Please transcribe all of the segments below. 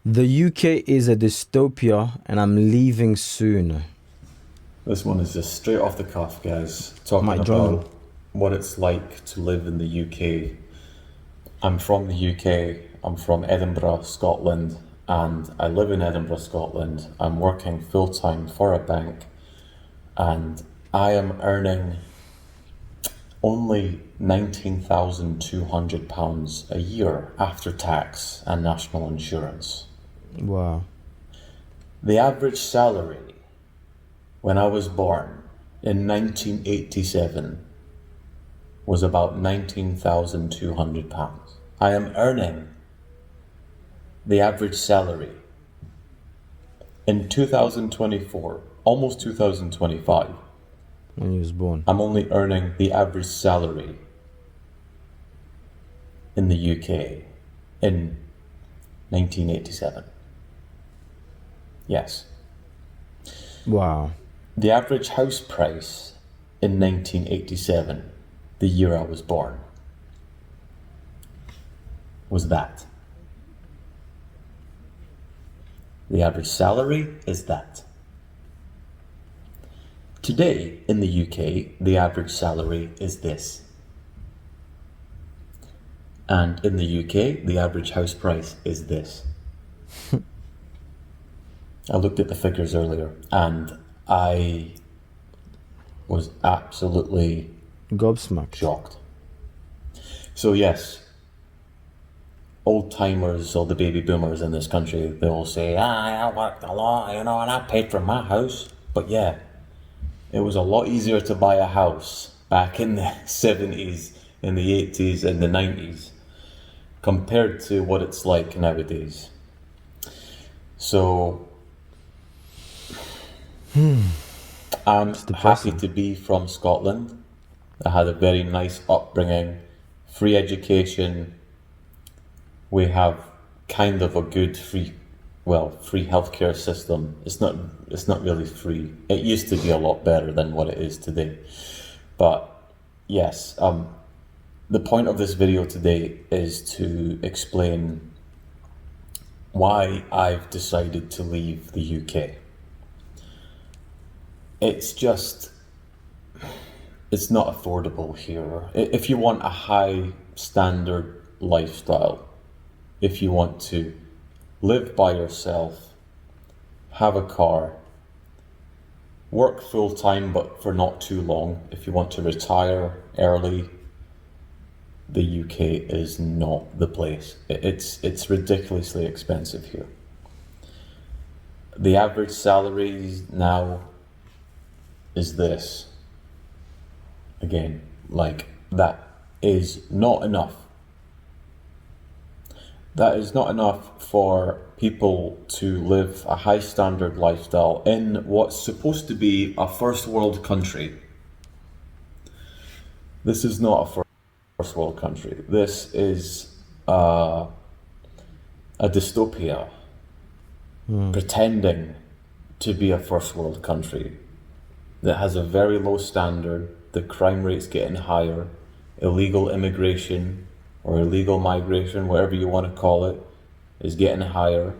The UK is a dystopia and I'm leaving soon. This one is just straight off the cuff, guys. My Talking journal. about what it's like to live in the UK. I'm from the UK. I'm from Edinburgh, Scotland, and I live in Edinburgh, Scotland. I'm working full time for a bank, and I am earning only £19,200 a year after tax and national insurance. Wow. The average salary when I was born in 1987 was about £19,200. I am earning the average salary in 2024, almost 2025. When he was born. I'm only earning the average salary in the UK in 1987. Yes. Wow. The average house price in 1987, the year I was born, was that. The average salary is that. Today in the UK, the average salary is this. And in the UK, the average house price is this. I looked at the figures earlier and I was absolutely Gobsmacked. shocked. So yes, old timers or the baby boomers in this country, they all say, I worked a lot, and I paid for my house. But yeah, it was a lot easier to buy a house back in the 70s, in the 80s, and the 90s compared to what it's like nowadays. So I'm happy to be from Scotland. I had a very nice upbringing, free education. We have kind of a good free healthcare system. It's not really free. It used to be a lot better than what it is today. But yes, the point of this video today is to explain why I've decided to leave the UK. It's not affordable here. If you want a high standard lifestyle, if you want to live by yourself, have a car, work full time but for not too long, if you want to retire early, the UK is not the place. It's ridiculously expensive here. The average salaries now is this. Again, like, that is not enough. That is not enough for people to live a high standard lifestyle in what's supposed to be a first world country. This is not a first world country. This is a dystopia pretending to be a first world country that has a very low standard. The crime rate's getting higher, illegal immigration or illegal migration, whatever you want to call it, is getting higher.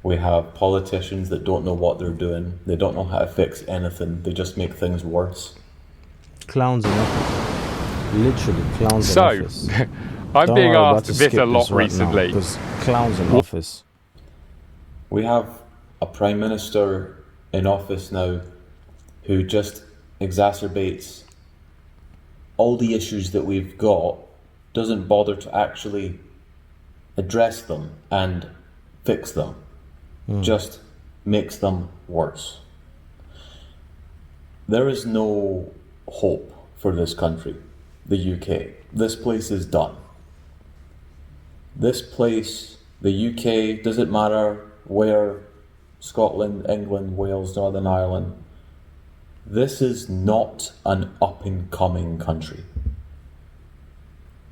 We have politicians that don't know what they're doing. They don't know how to fix anything. They just make things worse. Clowns in office. Literally clowns in office. I'm Don't being worry, we're about asked to this skip a lot this right recently. now, because clowns in office. We have a prime minister in office now who just exacerbates all the issues that we've got, doesn't bother to actually address them and fix them, just makes them worse. There is no hope for this country, the UK. This place is done. This place, the UK, doesn't matter where, Scotland, England, Wales, Northern Ireland, this is not an up-and-coming country.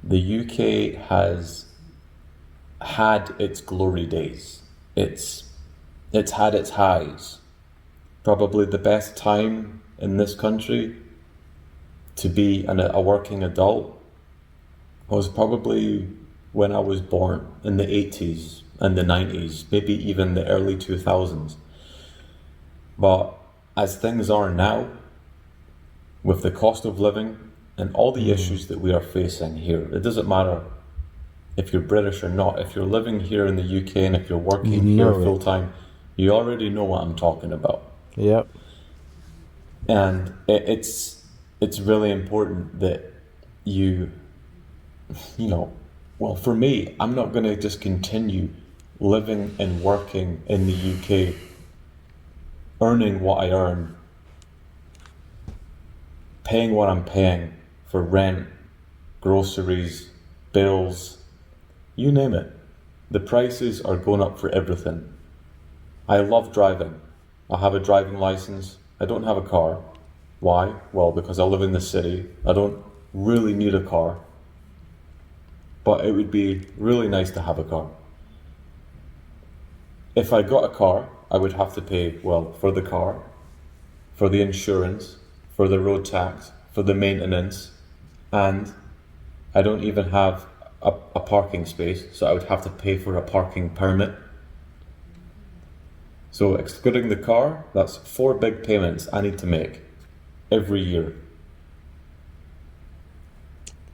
The UK has had its glory days. It's had its highs. Probably the best time in this country to be a working adult was probably when I was born in the 80s, and the 90s, maybe even the early 2000s. But as things are now, with the cost of living and all the issues that we are facing here, it doesn't matter if you're British or not. If you're living here in the UK and if you're working here full time, you already know what I'm talking about. Yep. And it's really important that you know, well, for me, I'm not going to just continue living and working in the UK, earning what I earn, paying what I'm paying for rent, groceries, bills, you name it. The prices are going up for everything. I love driving. I have a driving license. I don't have a car. Why? Well, because I live in the city. I don't really need a car. But it would be really nice to have a car. If I got a car, I would have to pay, well, for the car, for the insurance, for the road tax, for the maintenance, and I don't even have a parking space, so I would have to pay for a parking permit. So excluding the car, that's 4 big payments I need to make every year.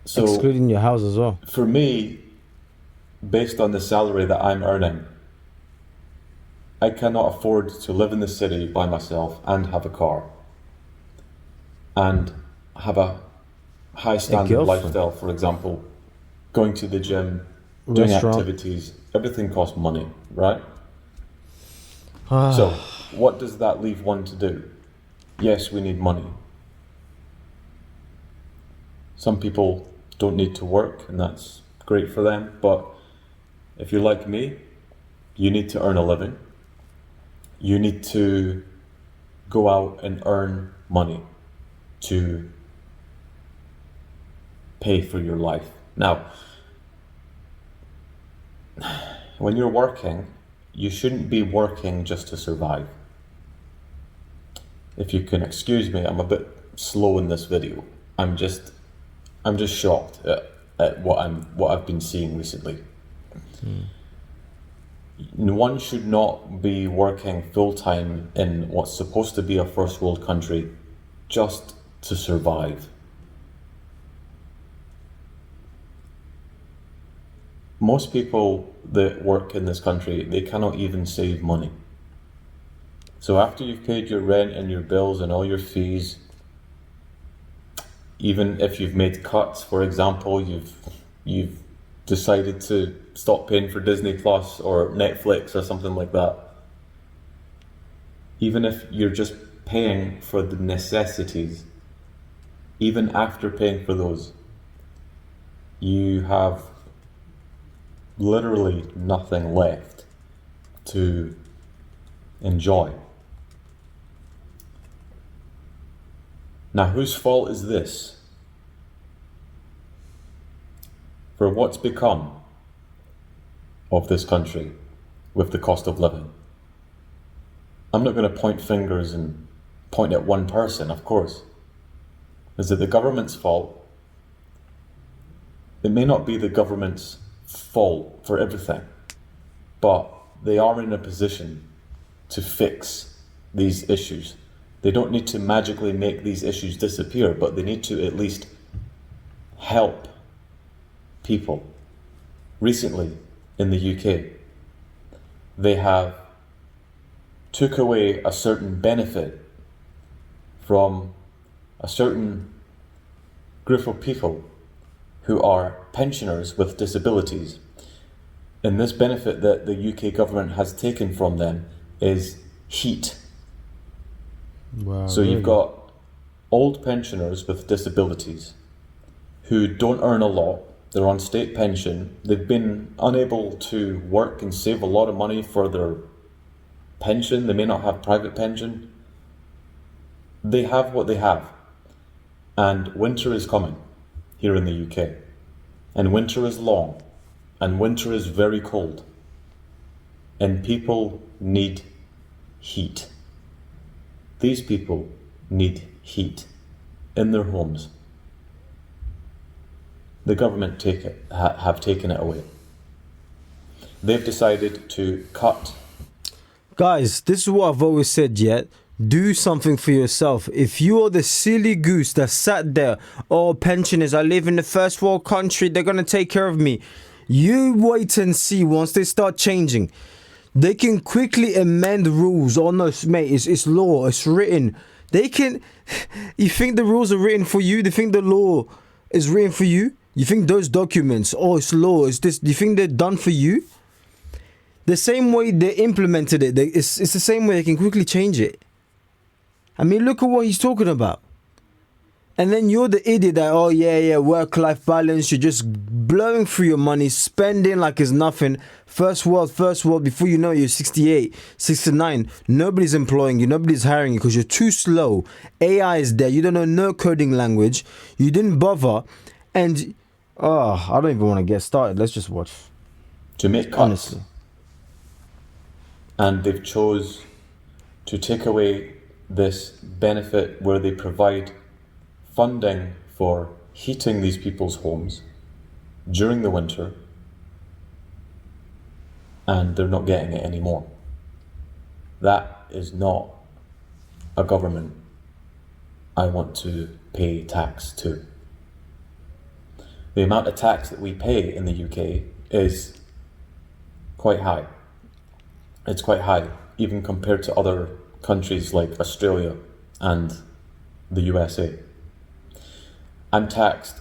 So excluding your house as well. For me, based on the salary that I'm earning, I cannot afford to live in the city by myself and have a car and have a high standard lifestyle. For example, going to the gym, doing activities, everything costs money, right? So what does that leave one to do? Yes, we need money. Some people don't need to work, and that's great for them, but if you're like me, you need to earn a living. You need to go out and earn money to pay for your life. Now, when you're working, you shouldn't be working just to survive. If you can excuse me, I'm a bit slow in this video. I'm just shocked at what I've been seeing recently. One should not be working full-time in what's supposed to be a first world country just to survive. Most people that work in this country, they cannot even save money. So after you've paid your rent and your bills and all your fees, even if you've made cuts, for example, you've decided to stop paying for Disney Plus or Netflix or something like that, even if you're just paying for the necessities, even after paying for those, you have literally nothing left to enjoy. Now, whose fault is this? For what's become of this country with the cost of living? I'm not going to point fingers and point at one person, of course. Is it the government's fault? It may not be the government's fault for everything, but they are in a position to fix these issues. They don't need to magically make these issues disappear, but they need to at least help people. Recently, in the UK, they have took away a certain benefit from a certain group of people who are pensioners with disabilities. And this benefit that the UK government has taken from them is heat. Wow, so really? You've got old pensioners with disabilities who don't earn a lot. They're on state pension. They've been unable to work and save a lot of money for their pension. They may not have private pension. They have what they have. And winter is coming here in the UK. And winter is long. And winter is very cold. And people need heat. These people need heat in their homes. The government have taken it away. they've decided to cut. Guys, this is what I've always said, yeah? Do something for yourself. If you're the silly goose that sat there, oh, pensioners, I live in the first world country, they're going to take care of me. You wait and see once they start changing. They can quickly amend rules. Oh no, mate, it's law, it's written. They can... You think the rules are written for you? Do you think the law is written for you? You think those documents, oh, it's law, it's this, do you think they're done for you? The same way they implemented it, it's the same way they can quickly change it. I mean, look at what he's talking about. And then you're the idiot that, oh yeah, work-life balance, you're just blowing through your money, spending like it's nothing. First world, before you know it, you're 68, 69. Nobody's employing you, nobody's hiring you because you're too slow. AI is there, you don't know no coding language, you didn't bother, and, oh, I don't even want to get started. Let's just watch. To make cuts. Honestly. And they've chose to take away this benefit where they provide funding for heating these people's homes during the winter, and they're not getting it anymore. That is not a government I want to pay tax to. The amount of tax that we pay in the UK is quite high. It's quite high, even compared to other countries like Australia and the USA. I'm taxed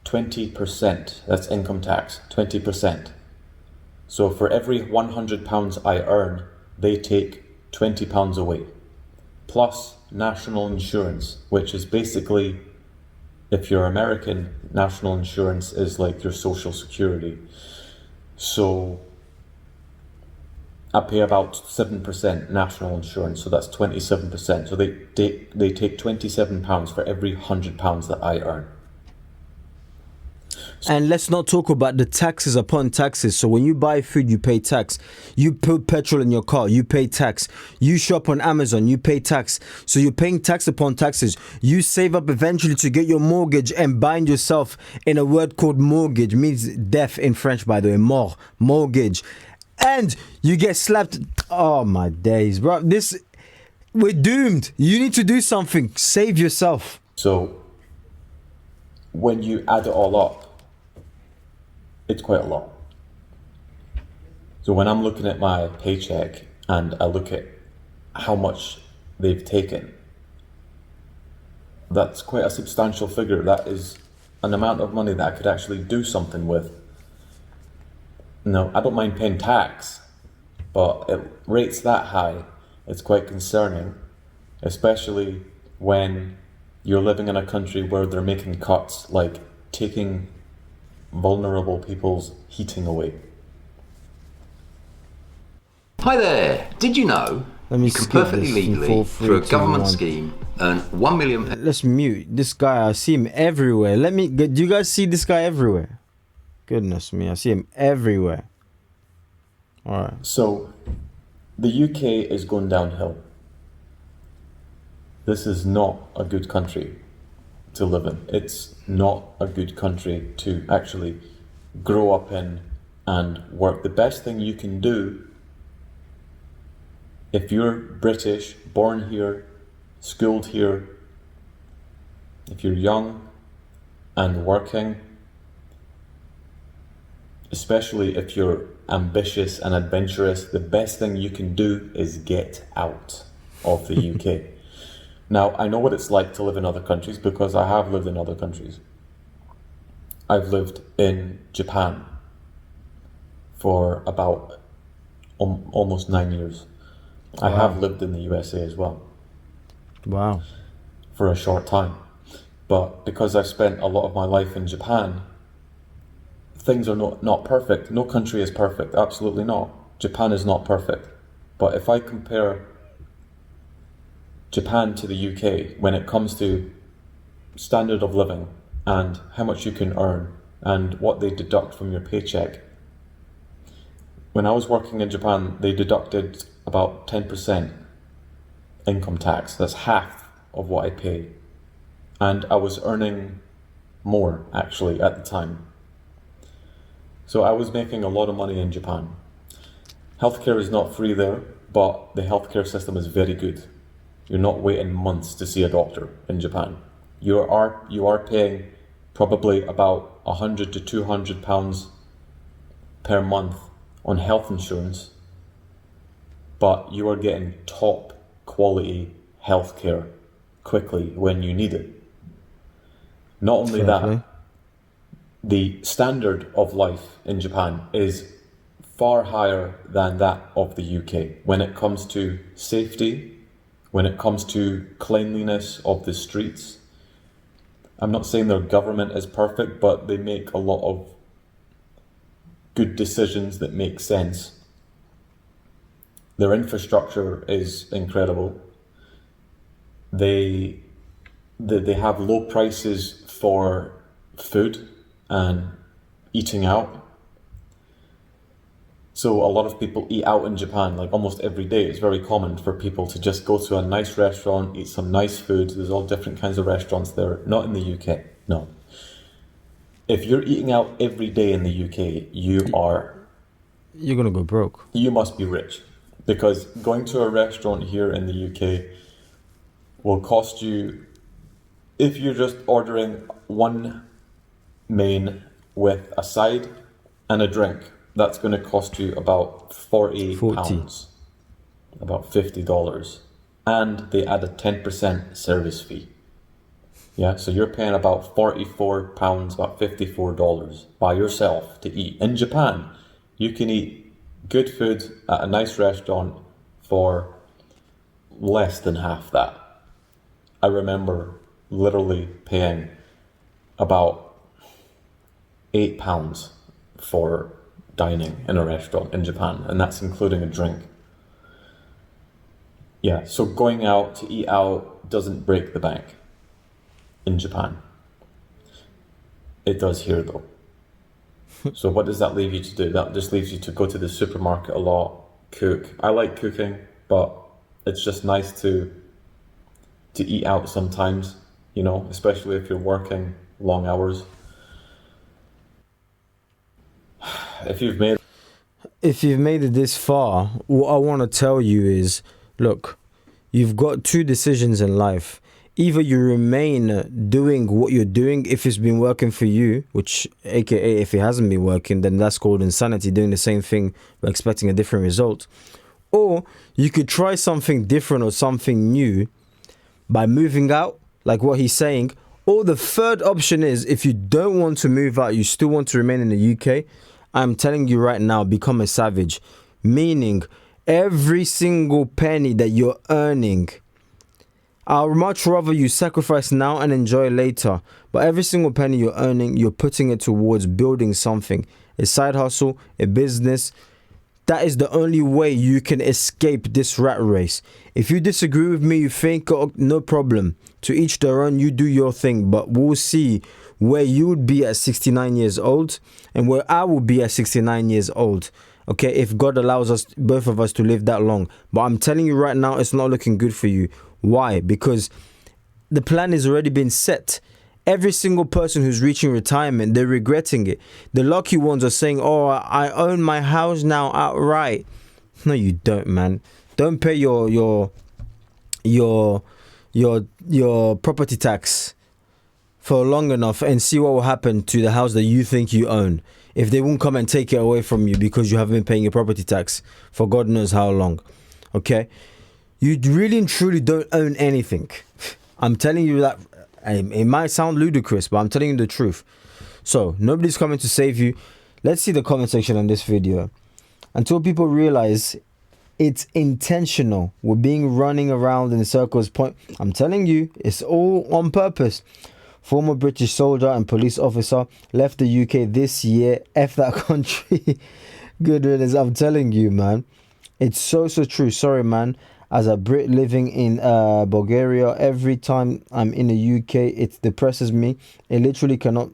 20%, that's income tax, 20%. So for every £100 I earn, they take £20 away. Plus national insurance, which is basically, if you're American, national insurance is like your social security. So I pay about 7% national insurance, so that's 27%. So they take £27 for every £100 that I earn. And let's not talk about the taxes upon taxes. So when you buy food, you pay tax. You put petrol in your car, you pay tax. You shop on Amazon, you pay tax. So you're paying tax upon taxes. You save up eventually to get your mortgage and bind yourself in a word called mortgage. Means death in French, by the way. Mortgage. And you get slapped. Oh my days, bro. We're doomed. You need to do something. Save yourself. So when you add it all up, it's quite a lot. So when I'm looking at my paycheck and I look at how much they've taken, that's quite a substantial figure. That is an amount of money that I could actually do something with. No, I don't mind paying tax, but at rates that high, it's quite concerning, especially when you're living in a country where they're making cuts, like taking vulnerable people's heating away. Hi there. Did you know you can perfectly legally, through a government scheme, earn 1 million... Let's mute this guy. I see him everywhere. Do you guys see this guy everywhere? Goodness me, I see him everywhere. All right. So the UK is going downhill. This is not a good country to live in. It's not a good country to actually grow up in and work. The best thing you can do, if you're British, born here, schooled here, if you're young and working, especially if you're ambitious and adventurous, the best thing you can do is get out of the UK. Now, I know what it's like to live in other countries because I have lived in other countries. I've lived in Japan for about almost 9 years. Wow. I have lived in the USA as well. Wow. For a short time. But because I've spent a lot of my life in Japan, things are not perfect. No country is perfect, absolutely not. Japan is not perfect. But if I compare Japan to the UK when it comes to standard of living and how much you can earn and what they deduct from your paycheck. When I was working in Japan, they deducted about 10% income tax. That's half of what I pay. And I was earning more actually at the time. So I was making a lot of money in Japan. Healthcare is not free there, but the healthcare system is very good. You're not waiting months to see a doctor in Japan. You are paying probably about £100 to £200 per month on health insurance, but you are getting top quality healthcare quickly when you need it. Not only that, the standard of life in Japan is far higher than that of the UK when it comes to safety, when it comes to cleanliness of the streets. I'm not saying their government is perfect, but they make a lot of good decisions that make sense. Their infrastructure is incredible. They have low prices for food and eating out. So a lot of people eat out in Japan, like almost every day. It's very common for people to just go to a nice restaurant, eat some nice food. There's all different kinds of restaurants there. Not in the UK, no. If you're eating out every day in the UK, you're gonna go broke. You must be rich, because going to a restaurant here in the UK will cost you, if you're just ordering one main with a side and a drink, that's going to cost you about £40, about $50, and they add a 10% service fee. Yeah, so you're paying about £44, about $54 by yourself to eat. In Japan, you can eat good food at a nice restaurant for less than half that. I remember literally paying about £8 for dining in a restaurant in Japan, and that's including a drink. Yeah, so going out to eat out doesn't break the bank in Japan. It does here though. So what does that leave you to do? That just leaves you to go to the supermarket a lot, cook. I like cooking, but it's just nice to eat out sometimes, you know, especially if you're working long hours. If you've made it this far, what I want to tell you is, look, you've got two decisions in life. Either you remain doing what you're doing if it's been working for you, which aka if it hasn't been working, then that's called insanity, doing the same thing but expecting a different result. Or you could try something different or something new by moving out, like what he's saying. Or the third option is, if you don't want to move out, you still want to remain in the UK, I'm telling you right now, become a savage. Meaning, every single penny that you're earning, I'd much rather you sacrifice now and enjoy later. But every single penny you're earning, you're putting it towards building something. A side hustle, a business. That is the only way you can escape this rat race. If you disagree with me, you think, oh, no problem. To each their own, you do your thing. But we'll see where you would be at 69 years old and where I will be at 69 years old. Okay, if God allows us, both of us, to live that long. But I'm telling you right now, it's not looking good for you. Why? Because the plan has already been set. Every single person who's reaching retirement, they're regretting it. The lucky ones are saying, oh, I own my house now outright. No, you don't, man. Don't pay your property tax for long enough and see what will happen to the house that you think you own. If they won't come and take it away from you because you haven't been paying your property tax for God knows how long. Okay? You really and truly don't own anything. I'm telling you that. It might sound ludicrous, but I'm telling you the truth. So, nobody's coming to save you. Let's see the comment section on this video. Until people realize it's intentional. We're being running around in circles. I'm telling you, it's all on purpose. Former British soldier and police officer left the UK this year. F that country. Good riddance. I'm telling you, man. It's so true. Sorry, man. As a Brit living in Bulgaria, every time I'm in the UK, it depresses me. It literally cannot.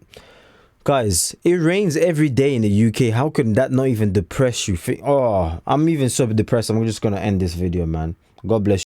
Guys, it rains every day in the UK. How can that not even depress you? Oh, I'm even so depressed. I'm just going to end this video, man. God bless you.